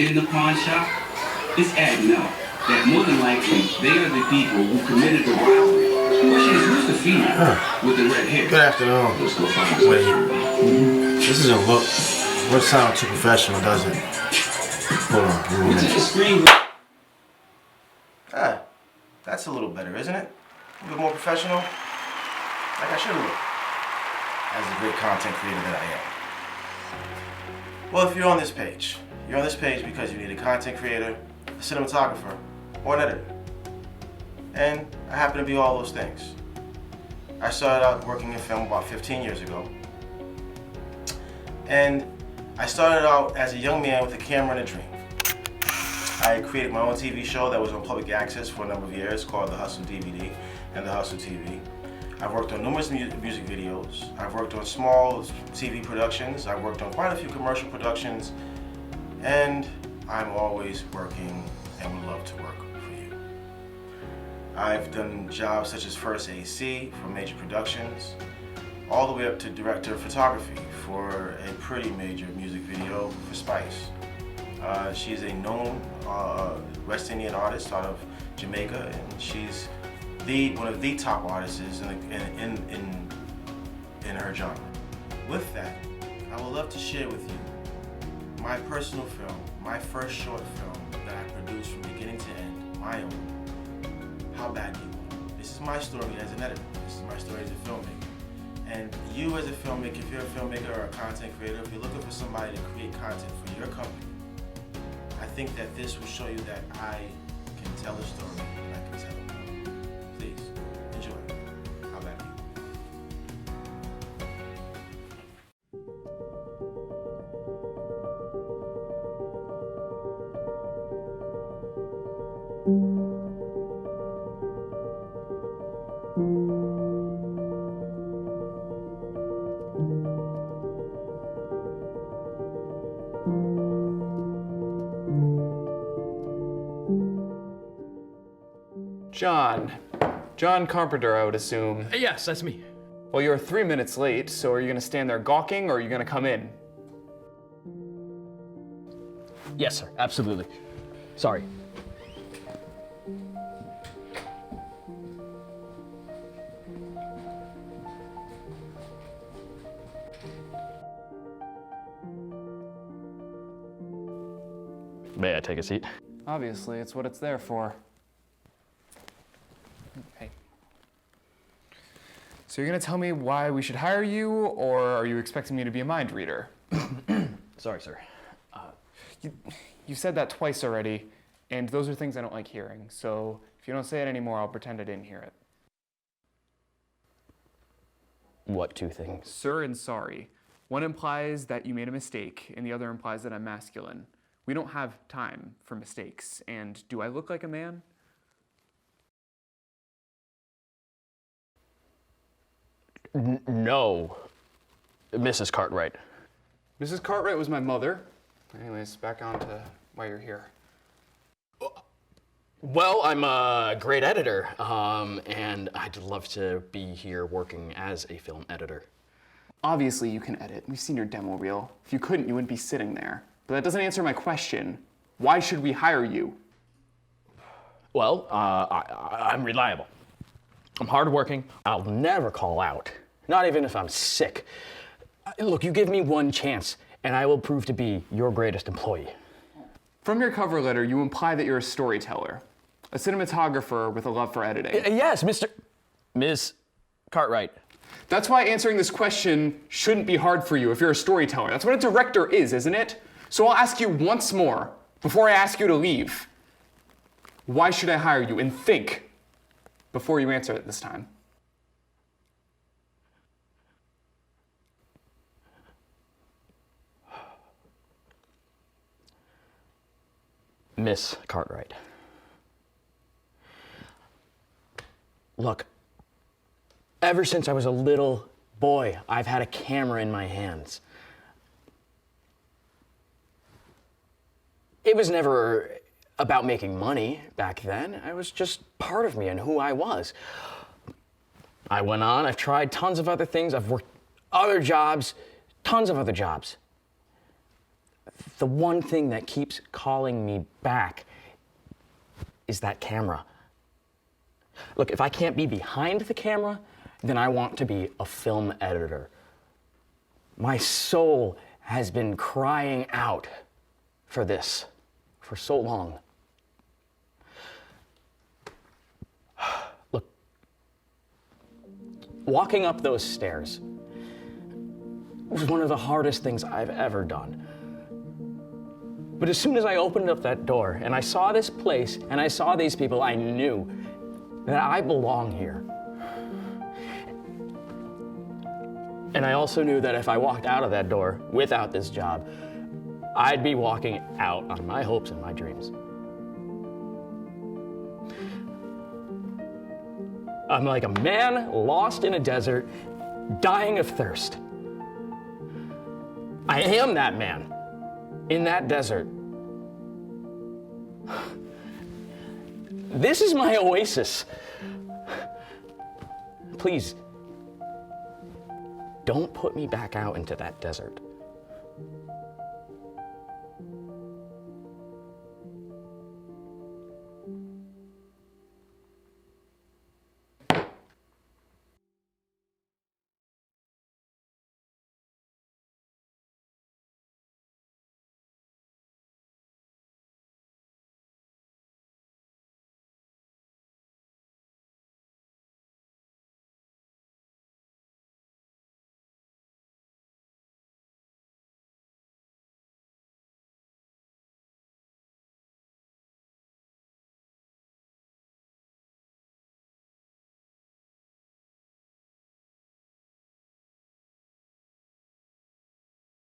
in the pawn shop, it's adding up that more than likely they are the people who committed the robbery. The question is, who's the female with the red hair? Good afternoon. Let's go find this. Wait, this doesn't look sound too professional, does it? Hold on, give me a minute. Ah, that's a little better, isn't it? A little more professional, like I should look, as a great content creator that I am. Well, if you're on this page because you need a content creator, a cinematographer, or an editor. And I happen to be all those things. I started out working in film about 15 years ago. And I started out as a young man with a camera and a dream. I created my own TV show that was on public access for a number of years called The Hustle DVD and The Hustle TV. I've worked on numerous music videos. I've worked on small TV productions. I've worked on quite a few commercial productions. And I'm always working and would love to work for you. I've done jobs such as first AC for major productions, all the way up to director of photography for a pretty major music video for Spice. She's a known West Indian artist out of Jamaica, and she's one of the top artists in her genre. With that, I would love to share with you my personal film, my first short film that I produced from beginning to end, my own. How Bad Do You Want? This is my story as an editor. This is my story as a filmmaker. And you as a filmmaker, if you're a filmmaker or a content creator, if you're looking for somebody to create content for your company, I think that this will show you that I can tell a story and I can tell it. Please, enjoy. How Bad Do You Want? John Carpenter, I would assume. Yes, that's me. Well, you're 3 minutes late, so are you gonna stand there gawking or are you gonna come in? Yes, sir, absolutely. Sorry. May I take a seat? Obviously, it's what it's there for. Okay. So you're gonna tell me why we should hire you, or are you expecting me to be a mind reader? Sorry, sir. You said that twice already, and those are things I don't like hearing. So if you don't say it anymore, I'll pretend I didn't hear it. What two things? Sir and sorry. One implies that you made a mistake, and the other implies that I'm masculine. We don't have time for mistakes, and do I look like a man? No, Mrs. Cartwright. Mrs. Cartwright was my mother. Anyways, back on to why you're here. Well, I'm a great editor, and I'd love to be here working as a film editor. Obviously you can edit. We've seen your demo reel. If you couldn't, you wouldn't be sitting there. But that doesn't answer my question. Why should we hire you? Well, I'm reliable. I'm hardworking. I'll never call out, not even if I'm sick. Look, you give me one chance, and I will prove to be your greatest employee. From your cover letter, you imply that you're a storyteller, a cinematographer with a love for editing. Yes, Ms. Cartwright. That's why answering this question shouldn't be hard for you if you're a storyteller. That's what a director is, isn't it? So I'll ask you once more, before I ask you to leave. Why should I hire you? And think before you answer it this time. Miss Cartwright. Look, ever since I was a little boy, I've had a camera in my hands. It was never about making money back then. It was just part of me and who I was. I went on, I've tried tons of other things. I've worked other jobs, tons of other jobs. the one thing that keeps calling me back is that camera. Look, if I can't be behind the camera, then I want to be a film editor. My soul has been crying out for this for so long. Look, walking up those stairs was one of the hardest things I've ever done. But as soon as I opened up that door and I saw this place and I saw these people, I knew that I belong here. And I also knew that if I walked out of that door without this job, I'd be walking out on my hopes and my dreams. I'm like a man lost in a desert, dying of thirst. I am that man in that desert. This is my oasis. Please, don't put me back out into that desert.